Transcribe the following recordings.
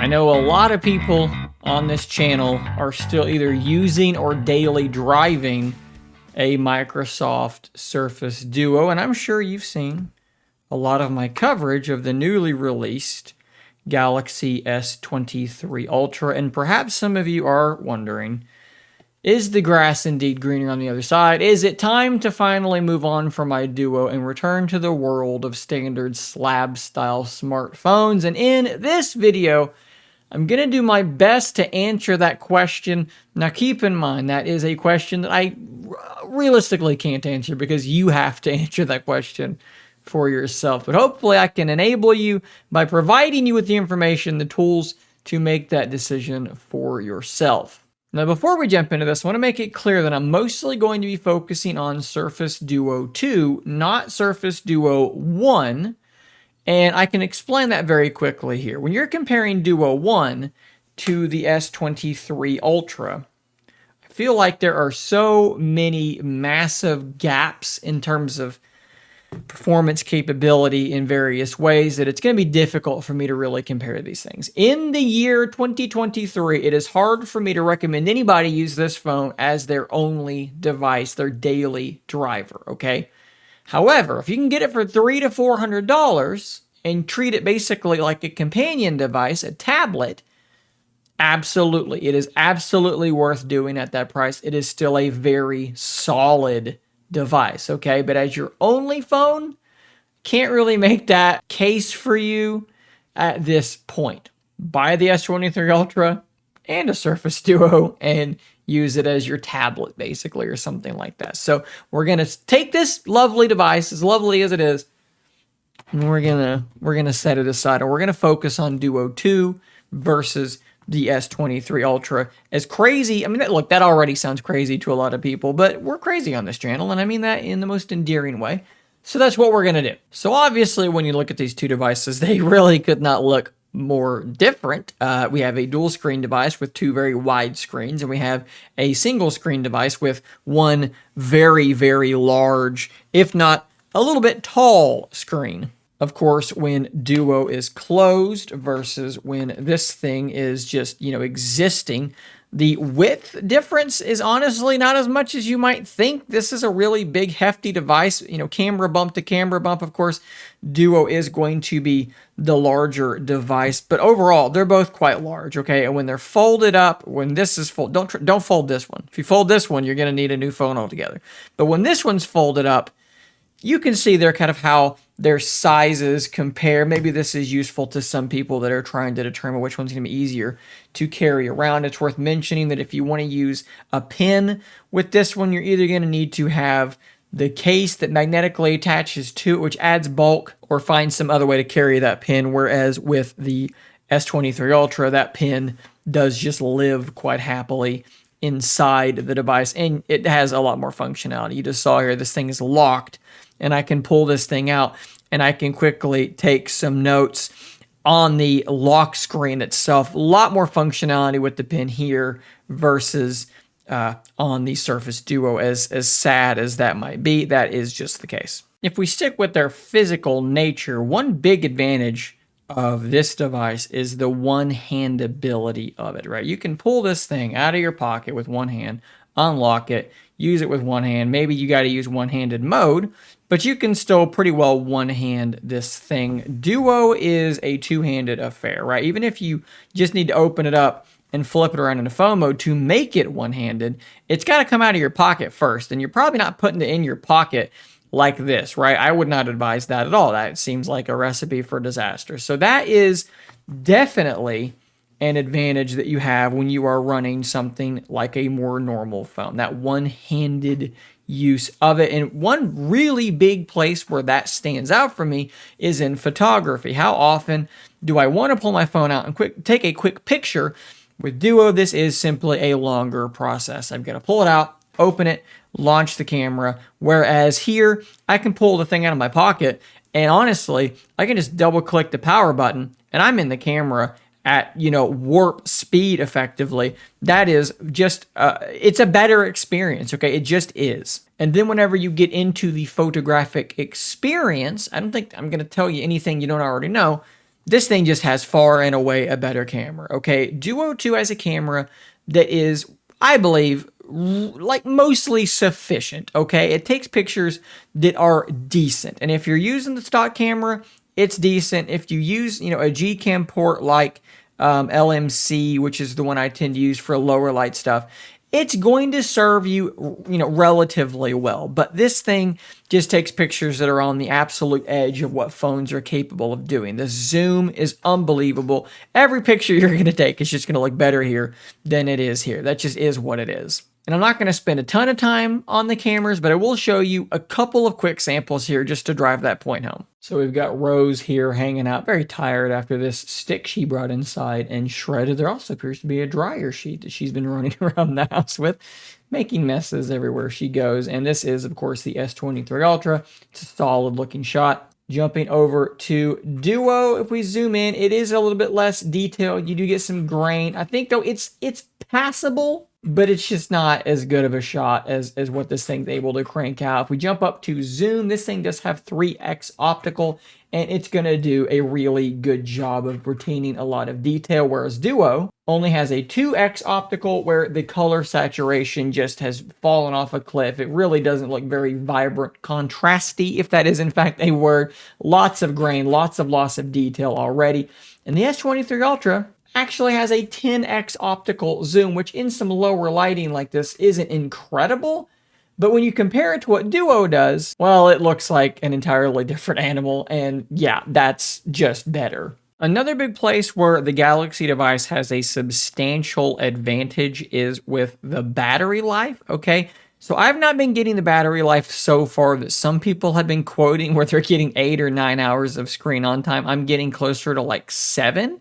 I know a lot of people on this channel are still either using or daily driving a Microsoft Surface Duo, and I'm sure you've seen a lot of my coverage of the newly released Galaxy S23 Ultra, and perhaps some of you are wondering, is the grass indeed greener on the other side? Is it time to finally move on from my Duo and return to the world of standard slab-style smartphones? And in this video, I'm going to do my best to answer that question. Now, keep in mind, that is a question that I realistically can't answer because you have to answer that question for yourself. But hopefully I can enable you by providing you with the information, the tools to make that decision for yourself. Now, before we jump into this, I want to make it clear that I'm mostly going to be focusing on Surface Duo 2, not Surface Duo 1. And I can explain that very quickly here. When you're comparing Duo 1 to the S23 Ultra, I feel like there are so many massive gaps in terms of performance capability in various ways that it's going to be difficult for me to really compare these things. In the year 2023, it is hard for me to recommend anybody use this phone as their only device, their daily driver, okay? However, if you can get it for $300 to $400 and treat it basically like a companion device, a tablet, absolutely. It is absolutely worth doing at that price. It is still a very solid device, okay? But as your only phone, can't really make that case for you at this point. Buy the S23 Ultra and a Surface Duo and use it as your tablet, basically, or something like that. So we're gonna take this lovely device, as lovely as it is, and we're gonna set it aside, and we're gonna focus on Duo 2 versus the S23 Ultra. As crazy, I mean, look, that already sounds crazy to a lot of people, but we're crazy on this channel, and I mean that in the most endearing way. So that's what we're gonna do. So obviously, when you look at these two devices, they really could not look more different. We have a dual screen device with two very wide screens, and we have a single screen device with one very, very large, if not a little bit tall screen. Of course, when Duo is closed versus when this thing is just, existing, the width difference is honestly not as much as you might think. This is a really big, hefty device, camera bump to camera bump. Of course, Duo is going to be the larger device, but overall, they're both quite large, okay? And when they're folded up, when this is fold, don't fold this one. If you fold this one, you're going to need a new phone altogether. But when this one's folded up, you can see they're kind of how their sizes compare. Maybe this is useful to some people that are trying to determine which one's going to be easier to carry around. It's worth mentioning that if you want to use a pen with this one, you're either going to need to have the case that magnetically attaches to it, which adds bulk, or find some other way to carry that pen, whereas with the S23 Ultra, that pen does just live quite happily inside the device, and it has a lot more functionality. You just saw here, this thing is locked, and I can pull this thing out, and I can quickly take some notes on the lock screen itself. A lot more functionality with the pen here versus on the Surface Duo, as sad as that might be. That is just the case. If we stick with their physical nature, one big advantage of this device is the one-handability of it, right? You can pull this thing out of your pocket with one hand, unlock it, use it with one hand. Maybe you got to use one-handed mode, but you can still pretty well one-hand this thing. Duo is a two-handed affair, right? Even if you just need to open it up and flip it around into phone mode to make it one-handed, it's got to come out of your pocket first, and you're probably not putting it in your pocket like this, right? I would not advise that at all. That seems like a recipe for disaster. So that is definitely an advantage that you have when you are running something like a more normal phone, that one-handed use of it. And one really big place where that stands out for me is in photography. How often do I want to pull my phone out and take a quick picture? With Duo, this is simply a longer process. I've got to pull it out, open it, launch the camera, whereas here, I can pull the thing out of my pocket, and honestly, I can just double-click the power button, and I'm in the camera at, warp speed effectively. That is just, it's a better experience, okay? It just is. And then whenever you get into the photographic experience, I don't think I'm going to tell you anything you don't already know. This thing just has far and away a better camera, okay? Duo 2 has a camera that is, I believe, like mostly sufficient, okay? It takes pictures that are decent. And if you're using the stock camera, it's decent. If you use, a Gcam port like LMC, which is the one I tend to use for lower light stuff, it's going to serve you, relatively well. But this thing just takes pictures that are on the absolute edge of what phones are capable of doing. The zoom is unbelievable. Every picture you're going to take is just going to look better here than it is here. That just is what it is. And I'm not going to spend a ton of time on the cameras, but I will show you a couple of quick samples here just to drive that point home. So we've got Rose here hanging out, very tired after this stick she brought inside and shredded. There also appears to be a dryer sheet that she's been running around the house with, making messes everywhere she goes. And this is, of course, the S23 Ultra. It's a solid looking shot. Jumping over to Duo, if we zoom in, it is a little bit less detailed. You do get some grain. I think, though, it's passable, but it's just not as good of a shot as what this thing's able to crank out. If we jump up to zoom, this thing does have 3x optical, and it's going to do a really good job of retaining a lot of detail, whereas Duo only has a 2x optical where the color saturation just has fallen off a cliff. It really doesn't look very vibrant, contrasty, if that is in fact a word. Lots of grain, lots of loss of detail already. And the S23 Ultra actually has a 10x optical zoom, which in some lower lighting like this isn't incredible. But when you compare it to what Duo does, well, it looks like an entirely different animal. And yeah, that's just better. Another big place where the Galaxy device has a substantial advantage is with the battery life, okay? So I've not been getting the battery life so far that some people have been quoting where they're getting 8 or 9 hours of screen on time. I'm getting closer to like 7.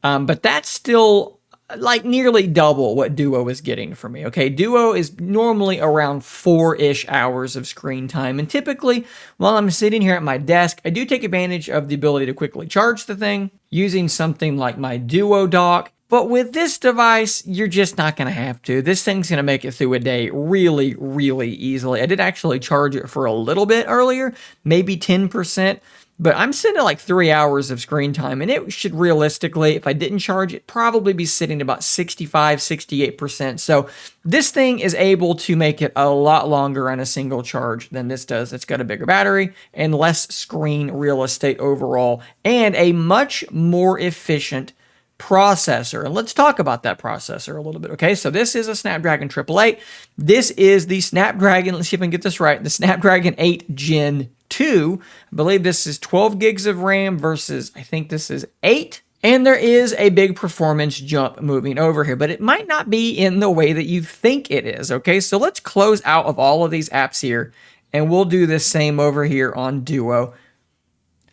But that's still like nearly double what Duo is getting for me, okay? Duo is normally around 4-ish hours of screen time. And typically, while I'm sitting here at my desk, I do take advantage of the ability to quickly charge the thing using something like my Duo dock. But with this device, you're just not going to have to. This thing's going to make it through a day really, really easily. I did actually charge it for a little bit earlier, maybe 10%. But I'm sitting at like 3 hours of screen time, and it should realistically, if I didn't charge it, probably be sitting about 65, 68%. So this thing is able to make it a lot longer on a single charge than this does. It's got a bigger battery and less screen real estate overall, and a much more efficient processor. And let's talk about that processor a little bit, okay? So this is a Snapdragon 888. This is the Snapdragon, let's see if I can get this right, the Snapdragon 8 Gen 2. I believe this is 12 gigs of RAM versus, I think this is 8. And there is a big performance jump moving over here, but it might not be in the way that you think it is, okay? So let's close out of all of these apps here, and we'll do the same over here on Duo.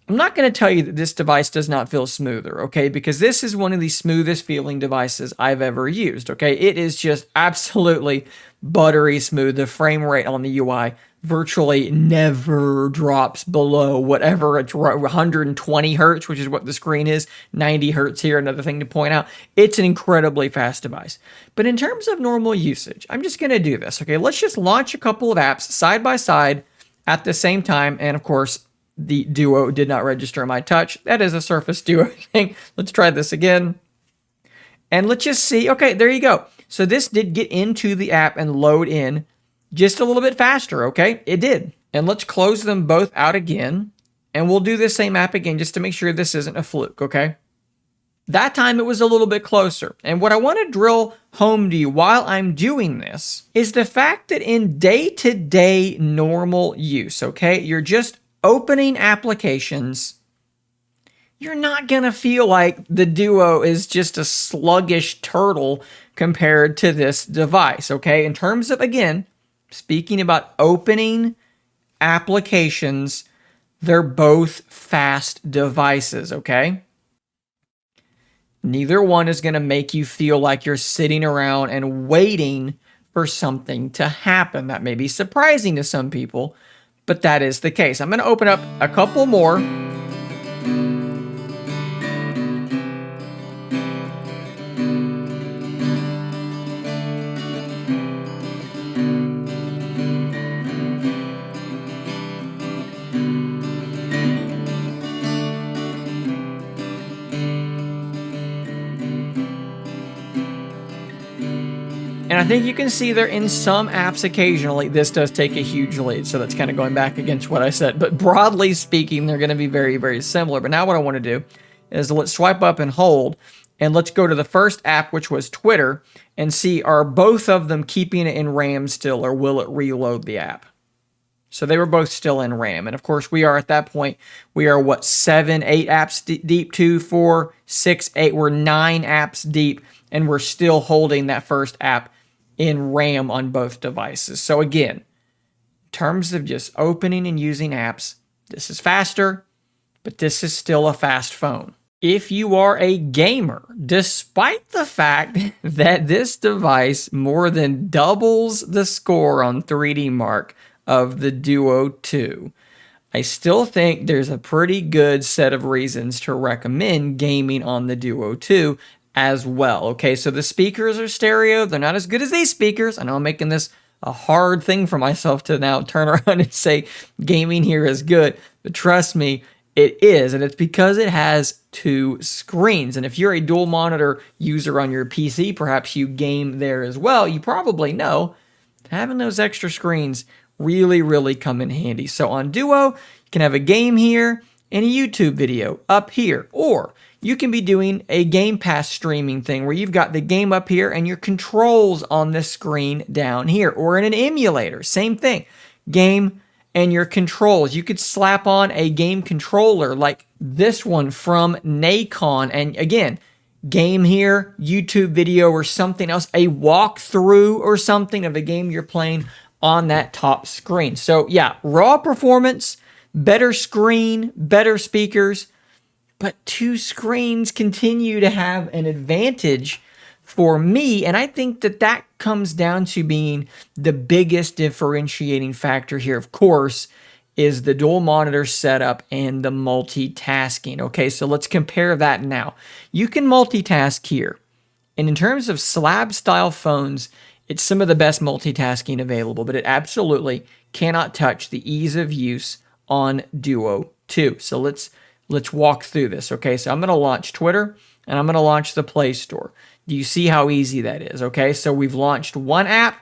I'm not going to tell you that this device does not feel smoother, okay? Because this is one of the smoothest feeling devices I've ever used, okay? It is just absolutely buttery smooth. The frame rate on the UI virtually never drops below whatever it's 120 hertz, which is what the screen is, 90 hertz here, another thing to point out. It's an incredibly fast device. But in terms of normal usage, I'm just going to do this, okay? Let's just launch a couple of apps side by side at the same time, and of course, the Duo did not register my touch. That is a Surface Duo thing. Let's try this again. And let's just see. Okay, there you go. So this did get into the app and load in just a little bit faster, okay? It did. And let's close them both out again. And we'll do the same app again just to make sure this isn't a fluke, okay? That time it was a little bit closer. And what I want to drill home to you while I'm doing this is the fact that in day-to-day normal use, okay, you're just opening applications, you're not going to feel like the Duo is just a sluggish turtle compared to this device, okay? In terms of, again, speaking about opening applications, they're both fast devices, okay? Neither one is going to make you feel like you're sitting around and waiting for something to happen. That may be surprising to some people, but that is the case. I'm going to open up a couple more. And I think you can see there in some apps occasionally, this does take a huge lead. So that's kind of going back against what I said. But broadly speaking, they're going to be very, very similar. But now what I want to do is let's swipe up and hold. And let's go to the first app, which was Twitter, and see, are both of them keeping it in RAM still, or will it reload the app? So they were both still in RAM. And of course, we are at that point, we are what, 7, 8 apps deep, 2, 4, 6, 8, we're 9 apps deep, and we're still holding that first app in RAM on both devices. So again, in terms of just opening and using apps, this is faster, but this is still a fast phone. If you are a gamer, despite the fact that this device more than doubles the score on 3D Mark of the Duo 2, I still think there's a pretty good set of reasons to recommend gaming on the Duo 2 as well. Okay, so the speakers are stereo. They're not as good as these speakers. I know I'm making this a hard thing for myself to now turn around and say gaming here is good, but trust me, it is, and it's because it has 2 screens. And if you're a dual monitor user on your PC, perhaps you game there as well, you probably know having those extra screens really, really come in handy. So on Duo, you can have a game here and a YouTube video up here, or you can be doing a Game Pass streaming thing where you've got the game up here and your controls on the screen down here, or in an emulator, same thing, game and your controls. You could slap on a game controller like this one from Nacon, and again, game here, YouTube video or something else, a walkthrough or something of a game you're playing on that top screen. So yeah, raw performance, better screen, better speakers, but 2 screens continue to have an advantage for me, and I think that that comes down to being the biggest differentiating factor here, of course, is the dual monitor setup and the multitasking. Okay, so let's compare that now. You can multitask here, and in terms of slab style phones, it's some of the best multitasking available, but it absolutely cannot touch the ease of use on Duo 2. So let's walk through this. Okay, so I'm going to launch Twitter, and I'm going to launch the Play Store. Do you see how easy that is? Okay, so we've launched one app,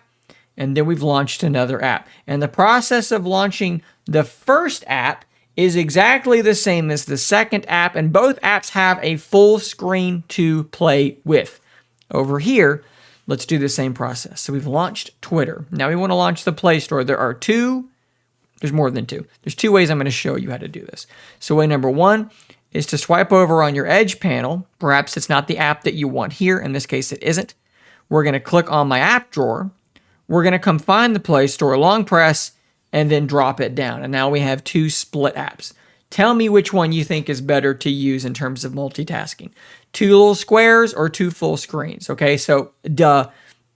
and then we've launched another app. And the process of launching the first app is exactly the same as the second app, and both apps have a full screen to play with. Over here, let's do the same process. So we've launched Twitter. Now we want to launch the Play Store. There's more than 2. There's 2 ways I'm going to show you how to do this. So way number 1 is to swipe over on your Edge panel. Perhaps it's not the app that you want here. In this case, it isn't. We're going to click on my app drawer. We're going to come find the Play Store, long press, and then drop it down. And now we have 2 split apps. Tell me which one you think is better to use in terms of multitasking. 2 little squares or 2 full screens. Okay, so the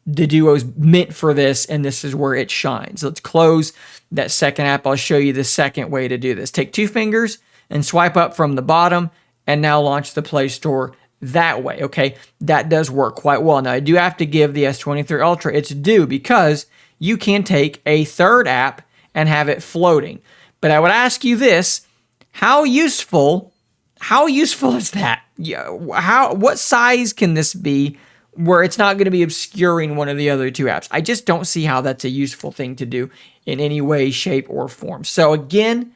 Duo's meant for this, and this is where it shines. Let's close that second app. I'll show you the second way to do this. Take 2 fingers and swipe up from the bottom, and now launch the Play Store that way. Okay, that does work quite well. Now, I do have to give the S23 Ultra its due, because you can take a third app and have it floating. But I would ask you this, how useful is that? What size can this be where it's not going to be obscuring one of the other 2 apps? I just don't see how that's a useful thing to do in any way, shape, or form. So again,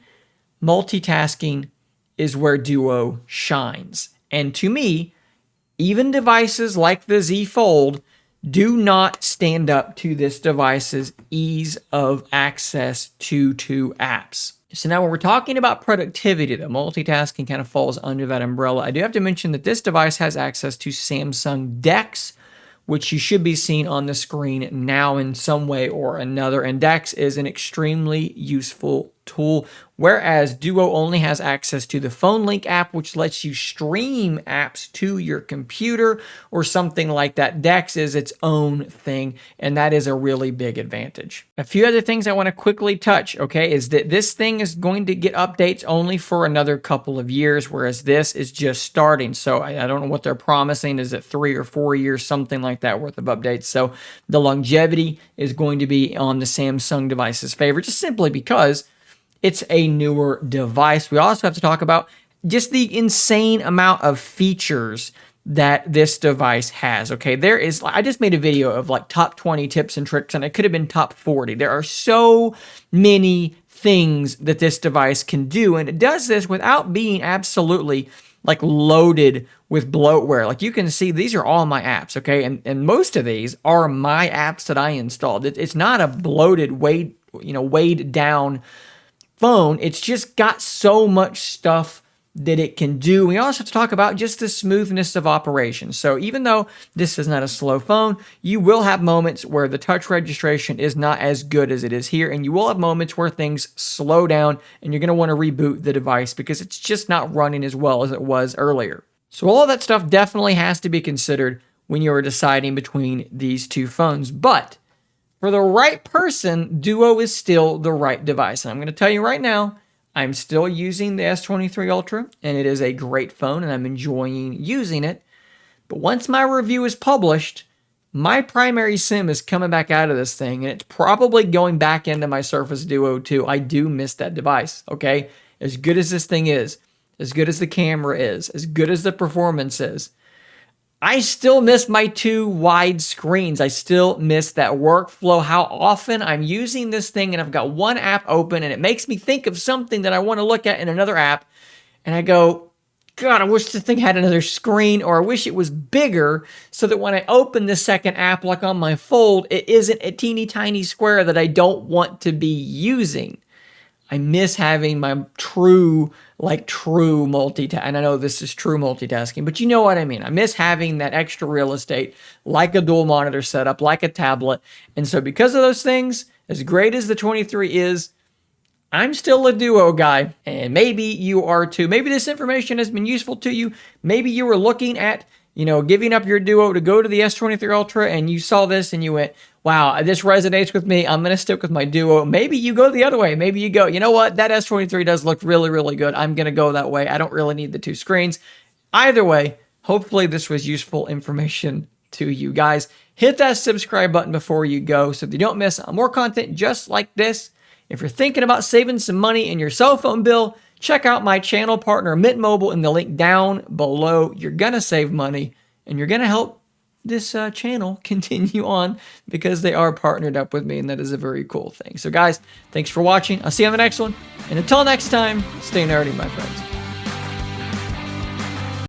multitasking is where Duo shines. And to me, even devices like the Z Fold do not stand up to this device's ease of access to 2 apps. So now when we're talking about productivity, the multitasking kind of falls under that umbrella. I do have to mention that this device has access to Samsung DeX, which you should be seeing on the screen now in some way or another. And DeX is an extremely useful tool, whereas Duo only has access to the Phone Link app, which lets you stream apps to your computer or something like that. DeX is its own thing, and that is a really big advantage. A few other things I want to quickly touch, okay, is that this thing is going to get updates only for another couple of years, whereas this is just starting. So I don't know what they're promising. Is it 3 or 4 years, something like that worth of updates? So the longevity is going to be on the Samsung device's favor, just simply because it's a newer device. We also have to talk about just the insane amount of features that this device has. Okay, I just made a video of like top 20 tips and tricks, and it could have been top 40. There are so many things that this device can do, and it does this without being absolutely like loaded with bloatware. Like you can see, these are all my apps, okay? And most of these are my apps that I installed. It's not a bloated, weighed down phone. It's just got so much stuff that it can do. We also have to talk about just the smoothness of operation. So even though this is not a slow phone, you will have moments where the touch registration is not as good as it is here, and you will have moments where things slow down and you're going to want to reboot the device because it's just not running as well as it was earlier. So all of that stuff definitely has to be considered when you're deciding between these two phones. But for the right person, Duo is still the right device. And I'm going to tell you right now, I'm still using the S23 Ultra, and it is a great phone, and I'm enjoying using it. But once my review is published, my primary SIM is coming back out of this thing, and it's probably going back into my Surface Duo 2. I do miss that device, okay? As good as this thing is, as good as the camera is, as good as the performance is, I still miss my two wide screens. I still miss that workflow, how often I'm using this thing and I've got one app open and it makes me think of something that I want to look at in another app. And I go, God, I wish this thing had another screen, or I wish it was bigger so that when I open the second app, like on my Fold, it isn't a teeny tiny square that I don't want to be using. I miss having my true multitasking. And I know this is true multitasking, but you know what I mean. I miss having that extra real estate, like a dual monitor setup, like a tablet. And so because of those things, as great as the 23 is, I'm still a Duo guy, and maybe you are too. Maybe this information has been useful to you. Maybe you were looking at, giving up your Duo to go to the S23 Ultra, and you saw this and you went, wow, this resonates with me. I'm going to stick with my Duo. Maybe you go the other way. Maybe you go, you know what? That S23 does look really, really good. I'm going to go that way. I don't really need the two screens. Either way, hopefully this was useful information to you guys. Hit that subscribe button before you go so that you don't miss more content just like this. If you're thinking about saving some money in your cell phone bill, check out my channel partner, Mint Mobile, in the link down below. You're going to save money, and you're going to help this channel continue on because they are partnered up with me, and that is a very cool thing. So guys, thanks for watching. I'll see you on the next one. And until next time, stay nerdy, my friends.